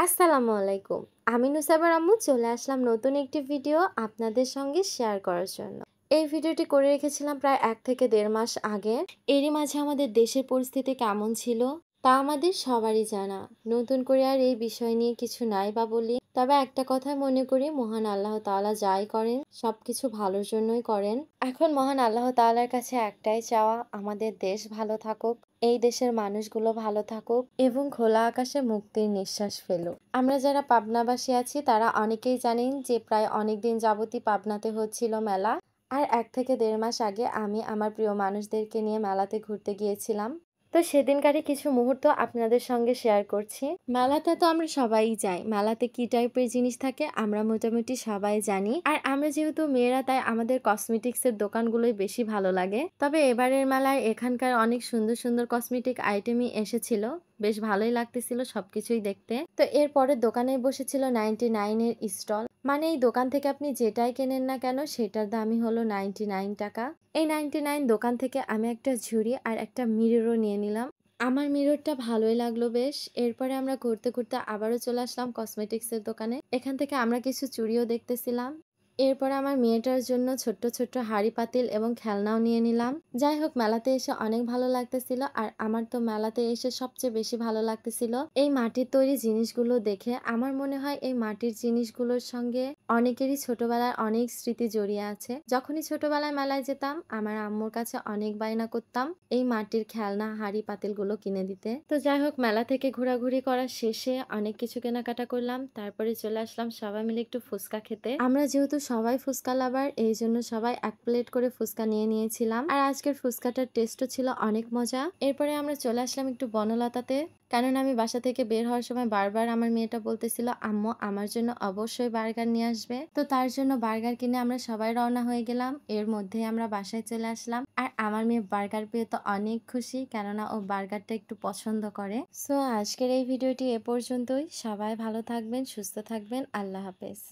আসসালামু আলাইকুম। আমি নুসাইবার আম্মু চলে আসলাম নতুন একটি ভিডিও আপনাদের সঙ্গে শেয়ার করার জন্য। এই ভিডিওটি করে রেখেছিলাম প্রায় ১ থেকে ১.৫ মাস আগে। এরই মাঝে আমাদের দেশের পরিস্থিতি কেমন ছিল তা আমাদের সবারই জানা। নতুন করে আর এই বিষয় নিয়ে কিছু নাই বা বলি। তবে একটা কথা মনে করি, মহান আল্লাহ তাআলা যাই করেন সবকিছু ভালোর জন্যই করেন। এখন মহান আল্লাহ তাআলার কাছে একটাই চাওয়া, আমাদের দেশ ভালো থাকুক, এই দেশের মানুষগুলো ভালো থাকুক এবং খোলা আকাশে মুক্তির নিঃশ্বাস ফেলুক। আমরা যারা পাবনাবাসী আছি তারা অনেকেই জানেন যে প্রায় অনেকদিন যাবতই পাবনাতে হচ্ছিল মেলা। আর ১ থেকে ১.৫ মাস আগে আমি আমার প্রিয় মানুষদেরকে নিয়ে মেলাতে ঘুরতে গিয়েছিলাম। তো সেদিনকারই কিছু মুহূর্ত আপনাদের সঙ্গে শেয়ার করছি। মেলাতে তো আমরা সবাই যাই। মেলাতে কি টাইপের জিনিস থাকে আমরা মোটামুটি সবাই জানি। আর আমরা যেহেতু মেয়েরা তাই আমাদের কসমেটিক্সের দোকানগুলোই বেশি ভালো লাগে। তবে এবারের মেলায় এখানকার অনেক সুন্দর সুন্দর কসমেটিক আইটেমই এসেছিল। বেশ ভালোই লাগতেছিল সবকিছুই দেখতে। তো এরপরে দোকানে বসেছিল 99 এর স্টল। মানে এই দোকান থেকে আপনি যেটাই কেনেন না কেন সেটার দামই হলো 99 টাকা। এই 99 দোকান থেকে আমি একটা ঝুড়ি আর একটা মিররও নিয়ে নিলাম। আমার মিররটা ভালোই লাগলো বেশ। এরপরে আমরা ঘুরতে ঘুরতে আবারও চলে আসলাম কসমেটিক্সের দোকানে। এখান থেকে আমরা কিছু চুড়িও দেখতেছিলাম। এরপরে আমার মেয়েটার জন্য ছোট্ট ছোট্ট হাঁড়ি পাতিল এবং খেলনাও নিয়ে নিলাম। যাই হোক, মেলাতে এসে অনেক ভালো লাগতেছিল। আর আমার তো মেলাতে এসে সবচেয়ে বেশি ভালো লাগতেছিল এই মাটির তৈরি জিনিসগুলো দেখে। আমার মনে হয় এই মাটির জিনিসগুলোর সঙ্গে অনেকেরই ছোটবেলায় অনেক স্মৃতি জড়িয়ে আছে। যখনই ছোটবেলায় মেলায় যেতাম আমার আম্মুর কাছে অনেক বায়না করতাম এই মাটির খেলনা হাঁড়ি পাতিলগুলো কিনে দিতে। তো যাই হোক, মেলা থেকে ঘোরাঘুরি করার শেষে অনেক কিছু কেনাকাটা করলাম। তারপরে চলে আসলাম সবাই মিলে একটু ফুচকা খেতে। আমরা যেহেতু সবাই ফুচকা লাভার, এই জন্য সবাই ১ প্লেট করে ফুচকা নিয়ে নিয়েছিলাম। আর আজকের ফুচকাটার টেস্টও ছিল অনেক মজা। এরপরে আমরা চলে আসলাম একটু বনলতাতে, কারণ আমি বাসা থেকে বের হওয়ার সময় বারবার আমার মেয়েটা বলতেছিল আম্মু আমার জন্য অবশ্যই বার্গার নিয়ে আসবে। তো তার জন্য বার্গার কিনে আমরা সবাই রওনা হয়ে গেলাম। এর মধ্যে আমরা বাসায় চলে আসলাম। আর আমার মেয়ে বার্গার পেয়ে তো অনেক খুশি, কেননা ও বার্গারটা একটু পছন্দ করে। সো আজকের এই ভিডিওটি এ পর্যন্তই। সবাই ভালো থাকবেন, সুস্থ থাকবেন। আল্লাহ হাফেজ।